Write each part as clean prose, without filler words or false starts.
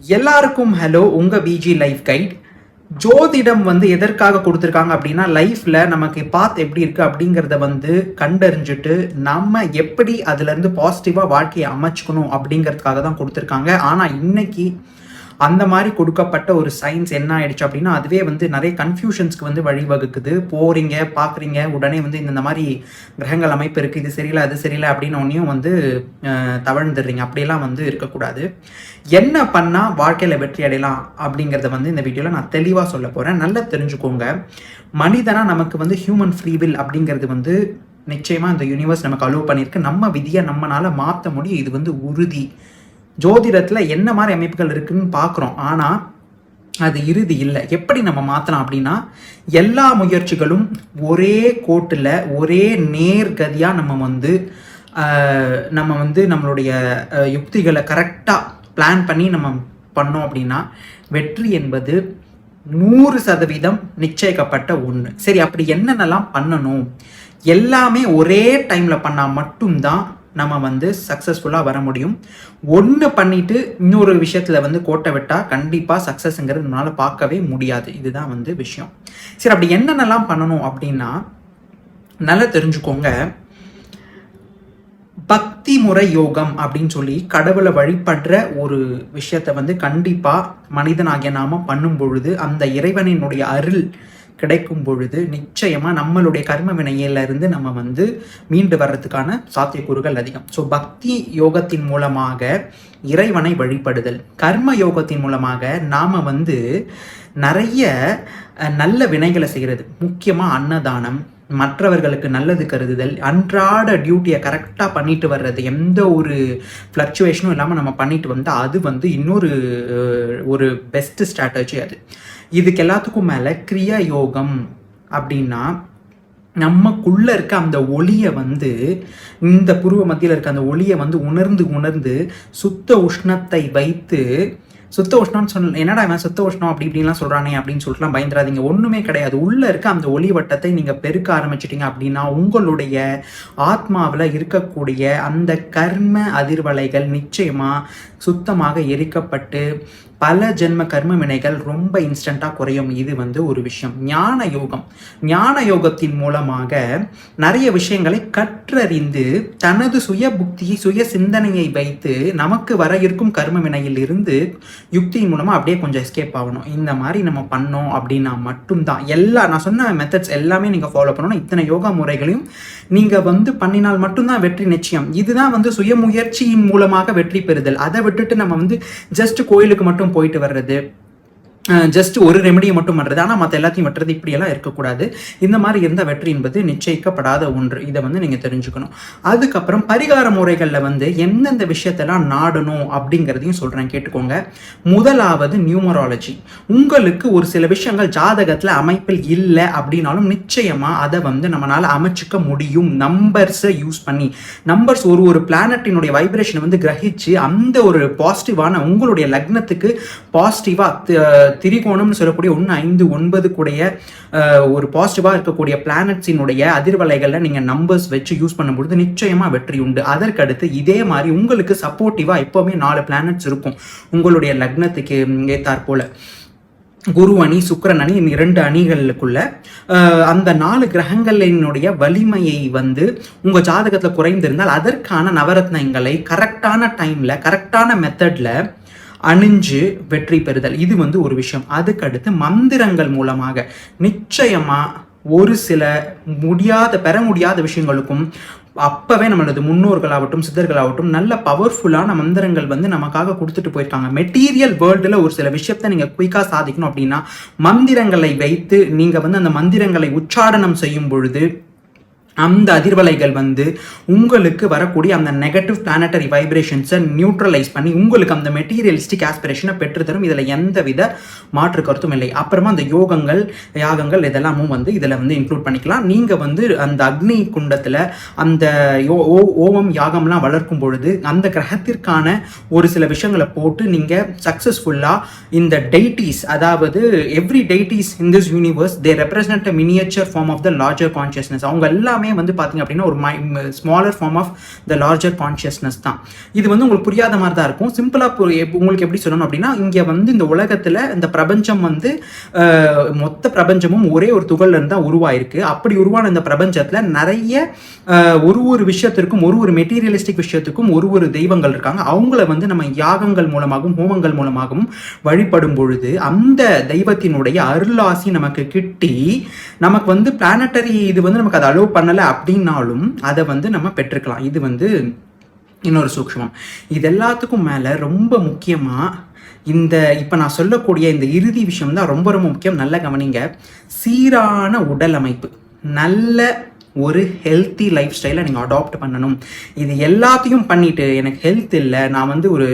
எல்லாருக்கும் ஹலோ. உங்க PG life guide. ஜோதிடம் எதற்காக கொடுத்துருக்காங்க அப்படின்னா, லைஃப்ல நமக்கு பாத் எப்படி இருக்கு அப்படிங்கிறத கண்டறிஞ்சிட்டு நம்ம எப்படி அதுல இருந்து பாசிட்டிவா வாழ்க்கையை அமைச்சுக்கணும் அப்படிங்கிறதுக்காக தான் கொடுத்துருக்காங்க. ஆனா இன்னைக்கு அந்த மாதிரி கொடுக்கப்பட்ட ஒரு சயின்ஸ் என்ன ஆயிடுச்சு அப்படின்னா, அதுவே நிறைய கன்ஃபியூஷன்ஸ்க்கு வழிவகுக்குது. போறீங்க, பார்க்குறீங்க, உடனே இந்த மாதிரி கிரகங்கள் அமைப்பு இருக்குது, இது சரியில்லை அது சரியில்லை அப்படின்னு ஒன்றையும் தவழ்ந்துடுறீங்க. அப்படியெல்லாம் இருக்கக்கூடாது. என்ன பண்ணால் வாழ்க்கையில் வெற்றி அடையலாம் அப்படிங்கிறத இந்த வீடியோவில் நான் தெளிவாக சொல்ல போகிறேன். நல்லா தெரிஞ்சுக்கோங்க. மனிதனாக நமக்கு ஹியூமன் ஃப்ரீவில் அப்படிங்கிறது நிச்சயமாக இந்த யூனிவர்ஸ் நமக்கு அலோவ் பண்ணியிருக்கு. நம்ம விதியை நம்மளால் மாற்ற முடியும். இது உறுதி. ஜோதிடத்தில் என்ன மாதிரி அமைப்புகள் இருக்குன்னு பார்க்குறோம், ஆனால் அது இறுதி இல்லை. எப்படி நம்ம மாற்றலாம் அப்படின்னா, எல்லா முயற்சிகளும் ஒரே கோட்டில் ஒரே நேர்கதியாக நம்ம நம்மளுடைய யுக்திகளை கரெக்டாக பிளான் பண்ணி நம்ம பண்ணோம் அப்படின்னா வெற்றி என்பது 100% நிச்சயிக்கப்பட்ட ஒன்று. சரி, அப்படி என்னென்னலாம் பண்ணணும்? எல்லாமே ஒரே டைமில் பண்ணால் மட்டும்தான் நம்ம சக்ஸஸ்ஃபுல்லாக வர முடியும். ஒன்று பண்ணிட்டு இன்னொரு விஷயத்தில் கோட்டை விட்டால் கண்டிப்பாக சக்ஸஸ்ங்கிறது நம்மளால் பார்க்கவே முடியாது. இதுதான் விஷயம். சரி, அப்படி என்னென்னலாம் பண்ணணும் அப்படின்னா, நல்லா தெரிஞ்சுக்கோங்க. பக்தி முறை யோகம் அப்படின்னு சொல்லி கடவுளை வழிபடுற ஒரு விஷயத்தை கண்டிப்பாக மனிதனாகிய நாம பண்ணும் பொழுது, அந்த இறைவனினுடைய அருள் கிடைக்கும் பொழுது நிச்சயமாக நம்மளுடைய கர்ம வினையிலிருந்து நம்ம மீண்டு வர்றதுக்கான சாத்தியக்கூறுகள் அதிகம். ஸோ பக்தி யோகத்தின் மூலமாக இறைவனை வழிபடுதல், கர்ம யோகத்தின் மூலமாக நாம் நிறைய நல்ல வினைகளை செய்கிறது. முக்கியமாக அன்னதானம், மற்றவர்களுக்கு நல்லது கருதுதல், அன்றாட டியூட்டியை கரெக்டாக பண்ணிட்டு வர்றது, எந்த ஒரு ஃப்ளக்சுவேஷனும் இல்லாமல் நம்ம பண்ணிட்டு அது இன்னொரு ஒரு பெஸ்ட் ஸ்ட்ராட்டஜி அது. இதுக்கு எல்லாத்துக்கும் மேலே கிரியா யோகம் அப்படின்னா, நமக்குள்ள இருக்க அந்த ஒளியை இந்த புருவ மத்தியில் இருக்க அந்த ஒளியை உணர்ந்து சுத்த உஷ்ணத்தை வைத்து, சுத்த உஷ்ணம்னு என்னடா இவன் சுத்த உஷ்ணம் அப்படி இப்படின்லாம் சொல்கிறானே அப்படின்னு சொல்லிட்டுலாம் பயந்துடாதீங்க. ஒன்றுமே கிடையாது. உள்ளே இருக்க அந்த ஒளி வட்டத்தை நீங்கள் பெருக்க ஆரம்பிச்சிட்டிங்க அப்படின்னா, உங்களுடைய ஆத்மாவில் இருக்கக்கூடிய அந்த கர்ம அதிர்வலைகள் நிச்சயமாக சுத்தமாக எரிக்கப்பட்டு பல ஜென்ம கர்ம வினைகள் ரொம்ப இன்ஸ்டண்ட்டாக குறையும். இது ஒரு விஷயம். ஞான யோகம், ஞான யோகத்தின் மூலமாக நிறைய விஷயங்களை கற்றறிந்து தனது சுய புக்தியை சுய சிந்தனையை வைத்து நமக்கு வர இருக்கும் கர்ம வினையில் இருந்து யுக்தியின் மூலமாக அப்படியே கொஞ்சம் எஸ்கேப் ஆகணும். இந்த மாதிரி நம்ம பண்ணோம் அப்படின்னா மட்டும்தான் நான் சொன்ன மெத்தட்ஸ் எல்லாமே நீங்கள் ஃபாலோ பண்ணணும். இத்தனை யோகா முறைகளையும் நீங்கள் பண்ணினால் மட்டும்தான் வெற்றி நிச்சயம். இதுதான் சுய முயற்சியின் மூலமாக வெற்றி பெறுதல். அதை விட்டுட்டு நம்ம ஜஸ்ட் கோயிலுக்கு மட்டும் போயிட்டு வர்றது, ஜஸ்ட் ஒரு ரெமெடியை மட்டும் பண்ணுறது, ஆனால் மற்ற எல்லாத்தையும் வெட்டுறது, இப்படியெல்லாம் இருக்கக்கூடாது. இந்த மாதிரி இருந்தால் வெற்றி என்பது நிச்சயிக்கப்படாத ஒன்று. இதை நீங்கள் தெரிஞ்சுக்கணும். அதுக்கப்புறம் பரிகார முறைகளில் எந்தெந்த விஷயத்தெல்லாம் நாடணும் அப்படிங்கிறதையும் சொல்கிறேன், கேட்டுக்கோங்க. முதலாவது நியூமராலஜி. உங்களுக்கு ஒரு சில விஷயங்கள் ஜாதகத்தில் அமைப்பில் இல்லை அப்படின்னாலும் நிச்சயமாக அதை நம்மளால் அமைச்சிக்க முடியும். நம்பர்ஸை யூஸ் பண்ணி, நம்பர்ஸ் ஒரு பிளானட்டினுடைய வைப்ரேஷனை கிரகிச்சு அந்த ஒரு பாசிட்டிவான உங்களுடைய லக்னத்துக்கு பாசிட்டிவாக திரிகோணம்னு சொல்லக்கூடிய 1, 5, 9 கூடிய ஒரு பாசிட்டிவாக இருக்கக்கூடிய பிளானட்ஸினுடைய அதிர்வலைகளில் நீங்கள் நம்பர்ஸ் வச்சு யூஸ் பண்ணும்பொழுது நிச்சயமாக வெற்றி உண்டு. அதற்கடுத்து இதே மாதிரி உங்களுக்கு சப்போர்ட்டிவாக எப்போவுமே 4 பிளானட்ஸ் இருக்கும் உங்களுடைய லக்னத்துக்கு ஏற்றாற்போல். குரு அணி, சுக்கிரன் அணி, 2 அணிகளுக்குள்ள அந்த 4 கிரகங்களினுடைய வலிமையை உங்கள் ஜாதகத்தில் குறைந்திருந்தால் அதற்கான நவரத்னங்களை கரெக்டான டைமில் கரெக்டான மெத்தடில் அணிஞ்சு வெற்றி பெறுதல். இது ஒரு விஷயம். அதுக்கடுத்து மந்திரங்கள் மூலமாக நிச்சயமாக ஒரு சில பெற முடியாத விஷயங்களுக்கும் அப்பவே நம்மளது முன்னோர்களாகட்டும் சித்தர்களாகட்டும் நல்ல பவர்ஃபுல்லான மந்திரங்கள் நமக்காக கொடுத்துட்டு போயிருக்காங்க. மெட்டீரியல் வேர்ல்டில் ஒரு சில விஷயத்தை நீங்கள் குயிக்காக சாதிக்கணும் அப்படின்னா மந்திரங்களை வைத்து நீங்கள் அந்த மந்திரங்களை உச்சாடனம் செய்யும் பொழுது அந்த அதிர்வலைகள் உங்களுக்கு வரக்கூடிய அந்த நெகட்டிவ் பிளானட்டரி வைப்ரேஷன்ஸை நியூட்ரலைஸ் பண்ணி உங்களுக்கு அந்த மெட்டீரியலிஸ்டிக் ஆஸ்பிரேஷனை பெற்றுத்தரும். இதில் எந்தவித மாற்று கருத்தும் இல்லை. அப்புறமா அந்த யோகங்கள், யாகங்கள் இதெல்லாமும் இதில் இன்க்ளூட் பண்ணிக்கலாம். நீங்கள் அந்த அக்னி குண்டத்தில் அந்த ஓமம் யாகம்லாம் வளர்க்கும் பொழுது அந்த கிரகத்திற்கான ஒரு சில விஷயங்களை போட்டு நீங்கள் சக்ஸஸ்ஃபுல்லாக இந்த டெய்டிஸ், அதாவது every deities in this universe they represent a miniature form of the larger consciousness. அவங்க எல்லாமே எல்லாமே வந்து பார்த்தீங்க அப்படின்னா ஒரு smaller form of the larger consciousness தான். இது வந்து உங்களுக்கு புரியாத மாதிரி தான் இருக்கும். சிம்பிளாக உங்களுக்கு எப்படி சொல்லணும் அப்படின்னா, இங்கே வந்து இந்த உலகத்தில் இந்த பிரபஞ்சம் வந்து மொத்த பிரபஞ்சமும் ஒரே ஒரு துகள்ல இருந்து தான் உருவாயிருக்கு. அப்படி உருவான இந்த பிரபஞ்சத்தில் நிறைய ஒரு விஷயத்திற்கும் ஒரு மெட்டீரியலிஸ்டிக் விஷயத்துக்கும் ஒரு தெய்வங்கள் இருக்காங்க. அவங்கள வந்து நம்ம யாகங்கள் மூலமாகவும் ஹோமங்கள் மூலமாகவும் வழிபடும் பொழுது அந்த தெய்வத்தினுடைய அருளாசி நமக்கு கிட்டி நமக்கு வந்து பிளானட்டரி இது வந்து நமக்கு அதை அலோவ் பண்ணலை அப்படின்னாலும் அதை வந்து நம்ம பெற்றுக்கலாம். இது வந்து இன்னொரு சூக்ஷ்மம். இது எல்லாத்துக்கும் மேலே ரொம்ப முக்கியமாக இப்போ நான் சொல்லக்கூடிய இந்த இறுதி விஷயம் தான் ரொம்ப ரொம்ப முக்கியம். நல்ல கவனிங்க. சீரான உடல் அமைப்பு, நல்ல ஒரு ஹெல்த்தி லைஃப் ஸ்டைலை நீங்கள் அடாப்ட் பண்ணணும். இது எல்லாத்தையும் பண்ணிவிட்டு எனக்கு ஹெல்த் இல்லை, நான் வந்து ஒரு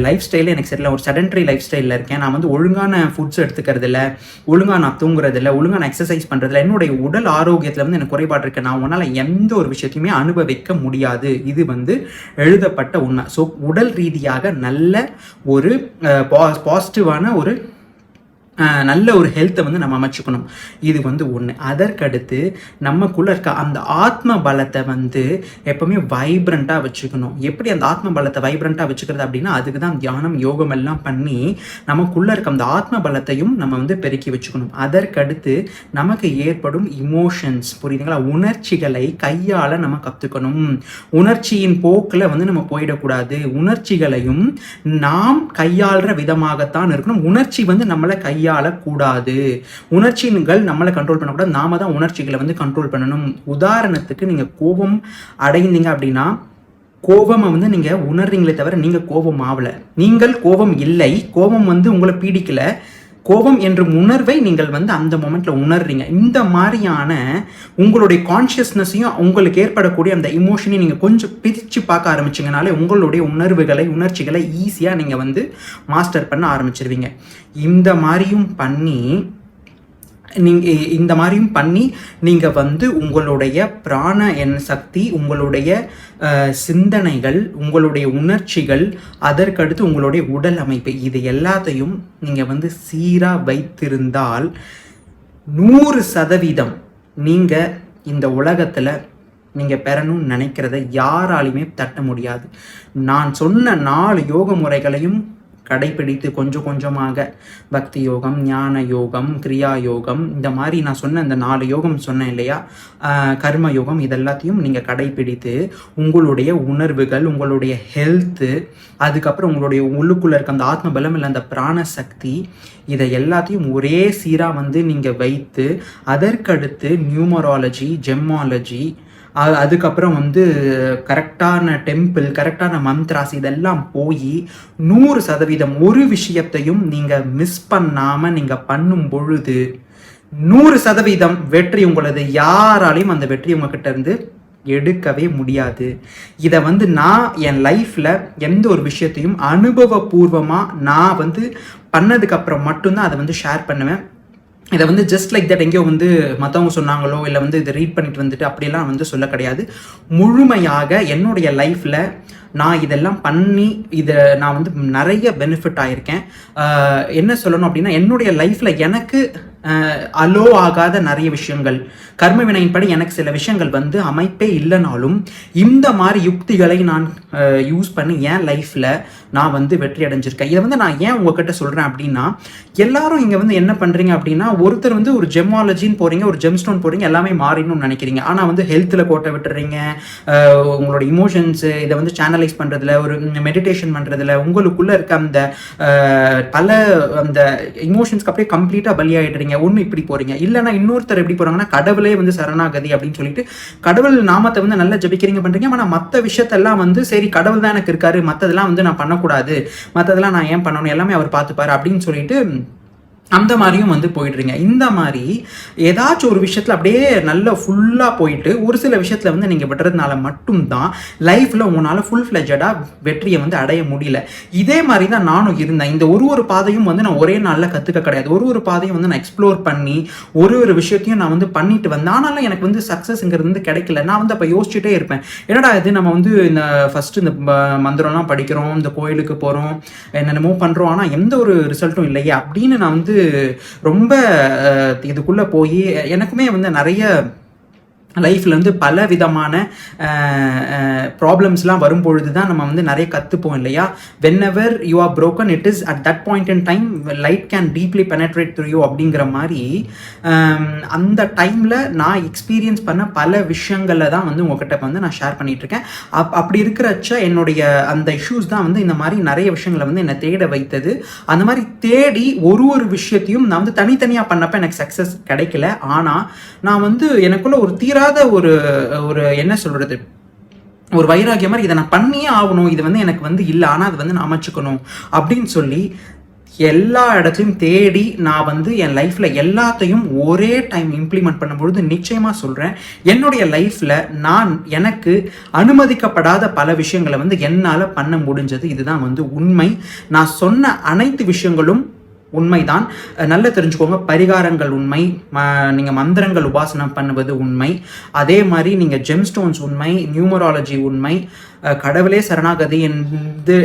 லைஃப் ஸ்டைலில் எனக்கு சரியில்லை, ஒரு செடன்ட்ரி லைஃப் ஸ்டைலில் இருக்கேன், நான் வந்து ஒழுங்கான ஃபுட்ஸ் எடுத்துக்கிறது இல்லை, ஒழுங்காக நான் தூங்குறது இல்லை, ஒழுங்காக நான் எக்ஸசைஸ் பண்ணுறதில்ல, என்னுடைய உடல் ஆரோக்கியத்தில் வந்து எனக்கு குறைபாடு இருக்குது, நான் உன்னால் எந்த ஒரு விஷயத்தையுமே அனுபவிக்க முடியாது. இது வந்து எழுதப்பட்ட உண்மை. ஸோ உடல் ரீதியாக நல்ல ஒரு பாசிட்டிவான ஒரு நல்ல ஒரு ஹெல்த்தை வந்து நம்ம அமைச்சுக்கணும். இது வந்து ஒன்று. அதற்கடுத்து நமக்குள்ளே இருக்க அந்த ஆத்ம பலத்தை வந்து எப்பவுமே வைப்ரண்ட்டாக வச்சுக்கணும். எப்படி அந்த ஆத்ம பலத்தை வைப்ரண்ட்டாக வச்சுக்கிறது அப்படின்னா, அதுக்கு தான் தியானம் யோகம் எல்லாம் பண்ணி நமக்குள்ளே இருக்க அந்த ஆத்ம பலத்தையும் நம்ம வந்து பெருக்கி வச்சுக்கணும். அதற்கடுத்து நமக்கு ஏற்படும் இமோஷன்ஸ், புரியுதுங்களா, உணர்ச்சிகளை கையாள நம்ம கற்றுக்கணும். உணர்ச்சியின் போக்கில் வந்து நம்ம போயிடக்கூடாது. உணர்ச்சிகளையும் நாம் கையாளுற விதமாகத்தான் இருக்கணும். உணர்ச்சி வந்து நம்மளை கையாளக்கூடாது. உணர்ச்சிகள் நம்மளை கண்ட்ரோல் பண்ணக்கூடாது. நாம தான் உணர்ச்சிகளை வந்து கண்ட்ரோல் பண்ணணும். உதாரணத்துக்கு நீங்க கோபம் அடைந்தீங்க அப்படின்னா, கோபமை வந்து நீங்க உணர்றீங்களே தவிர நீங்க கோபம் ஆகல. நீங்கள் கோபம் இல்லை, கோபம் வந்து உங்களை பீடிக்கல, கோபம் என்ற உணர்வை நீங்கள் வந்து அந்த மொமெண்ட்ல உணர்றீங்க. இந்த மாதிரியான உங்களுடைய கான்ஷியஸ்னஸையும் உங்களுக்கு ஏற்படக்கூடிய அந்த இமோஷனையும் நீங்க கொஞ்சம் பிரித்து பார்க்க ஆரம்பிச்சிங்கனாலே உங்களுடைய உணர்ச்சிகளை ஈஸியாக நீங்க வந்து மாஸ்டர் பண்ண ஆரம்பிச்சிருவீங்க. இந்த மாதிரியும் பண்ணி நீங்கள் வந்து உங்களுடைய பிராண சக்தி, உங்களுடைய சிந்தனைகள், உங்களுடைய உணர்ச்சிகள், அதற்கடுத்து உங்களுடைய உடல் அமைப்பு, இது எல்லாத்தையும் நீங்கள் வந்து சீராக வைத்திருந்தால் 100% நீங்கள் இந்த உலகத்தில் நீங்கள் பெறணும்னு நினைக்கிறத யாராலையுமே தட்ட முடியாது. நான் சொன்ன 4 யோக முறைகளையும் கடைப்பிடித்து கொஞ்சம் கொஞ்சமாக பக்தி யோகம், ஞான யோகம், கிரியா யோகம், இந்த மாதிரி நான் சொன்ன இந்த 4 யோகம் சொன்னேன் இல்லையா, கர்ம யோகம், இதெல்லாத்தையும் நீங்கள் கடைப்பிடித்து உங்களுடைய உணர்வுகள், உங்களுடைய ஹெல்த்து, அதுக்கப்புறம் உங்களுடைய உள்ளுக்குள்ளே இருக்க அந்த ஆத்ம பலம் இல்லை அந்த பிராண சக்தி, இதை எல்லாத்தையும் ஒரே சீராக வந்து நீங்கள் வைத்து அதற்கடுத்து நியூமராலஜி, ஜெம்மாலஜி, அதுக்கப்புறம் வந்து கரெக்டான டெம்பிள், கரெக்டான மந்த்ராஸ், இதெல்லாம் போய் 100% ஒரு விஷயத்தையும் நீங்கள் மிஸ் பண்ணாமல் நீங்கள் பண்ணும் பொழுது 100% வெற்றி உங்களது. யாராலையும் அந்த வெற்றி உங்ககிட்ட இருந்து எடுக்கவே முடியாது. இதை வந்து நான் என் லைஃப்பில் எந்த ஒரு விஷயத்தையும் அனுபவபூர்வமாக நான் வந்து பண்ணதுக்கப்புறம் மட்டும்தான் அதை வந்து ஷேர் பண்ணுவேன். இதை வந்து ஜஸ்ட் லைக் தட் எங்கேயோ வந்து மற்றவங்க சொன்னாங்களோ இல்லை வந்து இதை ரீட் பண்ணிட்டு வந்துட்டு அப்படியெல்லாம் வந்து சொல்ல கிடையாது. முழுமையாக என்னுடைய லைஃப்பில் நான் இதெல்லாம் பண்ணி நான் வந்து நிறைய பெனிஃபிட் ஆகியிருக்கேன். என்ன சொல்லணும் அப்படின்னா, என்னுடைய லைஃப்பில் எனக்கு அலோ ஆகாத நிறைய விஷயங்கள், கர்ம வினையின்படி எனக்கு சில விஷயங்கள் வந்து அமைப்பே இல்லைனாலும் இந்த மாதிரி யுக்திகளை நான் யூஸ் பண்ணி என் லைஃப்பில் நான் வந்து வெற்றி அடைஞ்சிருக்கேன். இதை வந்து நான் ஏன் உங்ககிட்ட சொல்கிறேன் அப்படின்னா, எல்லாரும் இங்கே வந்து என்ன பண்ணுறீங்க அப்படின்னா, ஒருத்தர் வந்து ஒரு ஜெம்மாலஜின்னு போகிறீங்க, ஒரு ஜெம்ஸ்டோன் போகிறீங்க, எல்லாமே மாறிடணும்னு நினைக்கிறீங்க. ஆனால் வந்து ஹெல்த்தில் கோட்டை விட்டுறீங்க, உங்களோட இமோஷன்ஸு இதை வந்து சேனலைஸ் பண்ணுறதுல, ஒரு மெடிடேஷன் பண்ணுறதுல, உங்களுக்குள்ளே இருக்க அந்த பல அந்த இமோஷன்ஸ்க்கு அப்படியே கம்ப்ளீட்டாக பலியாகிடுறீங்க. ஒன்று இப்படி போகிறீங்க, இல்லைன்னா இன்னொருத்தர் எப்படி போகிறாங்கன்னா, கடவுளே வந்து சரணாகதி அப்படின்னு சொல்லிட்டு கடவுள் நாமத்தை வந்து நல்லா ஜபிக்கிறீங்க பண்ணுறீங்க. ஆனால் மற்ற விஷயத்தெல்லாம் வந்து சரி கடவுள் தான் எனக்கு இருக்காரு, மற்றதெல்லாம் வந்து நான் பண்ணக்கூடாது, மற்றதெல்லாம் நான் ஏன் பண்ணணும், எல்லாமே அவர் பார்த்துப்பாரு அப்படின்னு சொல்லிட்டு அந்த மாதிரியும் வந்து போயிடுறீங்க. இந்த மாதிரி ஏதாச்சும் ஒரு விஷயத்தில் அப்படியே நல்லா ஃபுல்லாக போயிட்டு ஒரு சில விஷயத்தில் வந்து நீங்கள் விடுறதுனால மட்டும்தான் லைஃப்பில் உங்களால் ஃபுல் ஃப்ளெஜடாக வெற்றியை வந்து அடைய முடியல. இதே மாதிரி தான் நானும் இருந்தேன். இந்த ஒரு பாதையும் வந்து நான் ஒரே நாளில் கற்றுக்க கிடையாது. ஒரு பாதையும் வந்து நான் எக்ஸ்ப்ளோர் பண்ணி ஒரு விஷயத்தையும் நான் வந்து பண்ணிட்டு வந்தேன். ஆனாலும் எனக்கு வந்து சக்ஸஸ்ங்கிறது வந்து கிடைக்கல. நான் வந்து அப்போ யோசிச்சுட்டே இருப்பேன், என்னடா இது நம்ம வந்து இந்த ஃபஸ்ட்டு இந்த மந்திரம்லாம் படிக்கிறோம், இந்த கோயிலுக்கு போகிறோம், என்னென்னமோ பண்ணுறோம், ஆனால் எந்த ஒரு ரிசல்ட்டும் இல்லையே அப்படின்னு நான் வந்து ரொம்ப இதுக்குள்ளே போய் எனக்குமே வந்து நிறைய லைஃப்பில் வந்து பல விதமான ப்ராப்ளம்ஸ்லாம் வரும்பொழுது தான் நம்ம வந்து நிறைய கற்றுப்போம் இல்லையா. When ever you are broken it is at that point in time light can deeply penetrate through you அப்படிங்கிற மாதிரி அந்த டைமில் நான் எக்ஸ்பீரியன்ஸ் பண்ண பல விஷயங்களை தான் வந்து உங்ககிட்ட வந்து நான் ஷேர் பண்ணிகிட்ருக்கேன். அப்படி இருக்கிறச்ச என்னுடைய அந்த இஷ்யூஸ் தான் வந்து இந்த மாதிரி நிறைய விஷயங்களை வந்து என்னை தேட வைத்தது. அந்த மாதிரி தேடி ஒரு விஷயத்தையும் நான் வந்து தனித்தனியாக பண்ணப்போ எனக்கு சக்ஸஸ் கிடைக்கல. ஆனால் நான் வந்து எனக்குள்ள ஒரு ஒரு என்ன சொல்றது, ஒரு வைராகியம் மாதிரி இதை நான் பண்ணியே ஆகணும், இது வந்து எனக்கு வந்து இல்லை, ஆனால் அது வந்து நான் அமைச்சுக்கணும் அப்படின்னு சொல்லி எல்லா இடத்துலையும் தேடி நான் வந்து என் லைஃப்பில் எல்லாத்தையும் ஒரே டைம் இம்ப்ளிமெண்ட் பண்ணும்பொழுது நிச்சயமாக சொல்கிறேன், என்னுடைய லைஃப்பில் நான் எனக்கு அனுமதிக்கப்படாத பல விஷயங்களை வந்து என்னால் பண்ண முடிஞ்சது. இதுதான் வந்து உண்மை. நான் சொன்ன அனைத்து விஷயங்களும் உண்மைதான். நல்லா தெரிஞ்சுக்கோங்க. பரிகாரங்கள் உண்மை, நீங்கள் மந்திரங்கள் உபாசனம் பண்ணுவது உண்மை, அதே மாதிரி நீங்கள் ஜெம்ஸ்டோன்ஸ் உண்மை, நியூமராலஜி உண்மை, கடவுளே சரணாகதி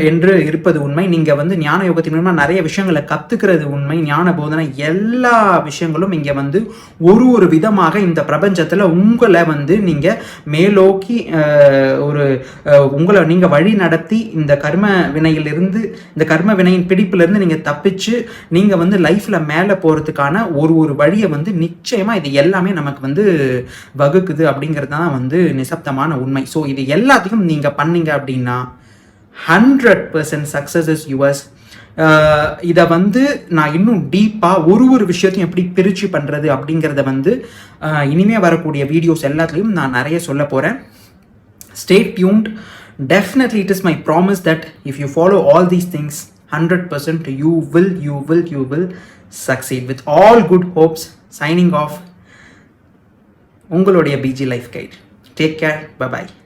என்று இருப்பது உண்மை, நீங்கள் வந்து ஞான யோகத்தின் மூலமாக நிறைய விஷயங்களை கற்றுக்கிறது உண்மை, ஞான போதனை, எல்லா விஷயங்களும் இங்கே வந்து ஒரு விதமாக இந்த பிரபஞ்சத்தில் உங்களை வந்து நீங்கள் மேலோக்கி உங்களை நீங்கள் வழி நடத்தி இந்த கர்ம வினையிலிருந்து, இந்த கர்ம வினையின் பிடிப்பிலிருந்து நீங்கள் தப்பிச்சு நீங்கள் வந்து லைஃப்பில் மேலே போகிறதுக்கான ஒரு வழியை வந்து நிச்சயமாக இது எல்லாமே நமக்கு வந்து வகுக்குது அப்படிங்கிறது தான் வந்து நிசப்தமான உண்மை. ஸோ இது எல்லாத்தையும் நீங்கள் பண்ணீங்க அப்படின்னா 100% சக்ஸஸ் இஸ் யுவர்ஸ். இதை வந்து நான் இன்னும் டீப்பாக ஒரு விஷயத்தையும் எப்படி பிரித்து பண்ணுறது அப்படிங்கிறத வந்து இனிமேல் வரக்கூடிய வீடியோஸ் எல்லாத்துலேயும் நான் நிறைய சொல்ல போகிறேன். Stay tuned. Definitely it is my promise that if you follow all these things 100% you will succeed. With all good hopes, signing off, உங்களுடைய BG Life Guide. Take care. Bye bye.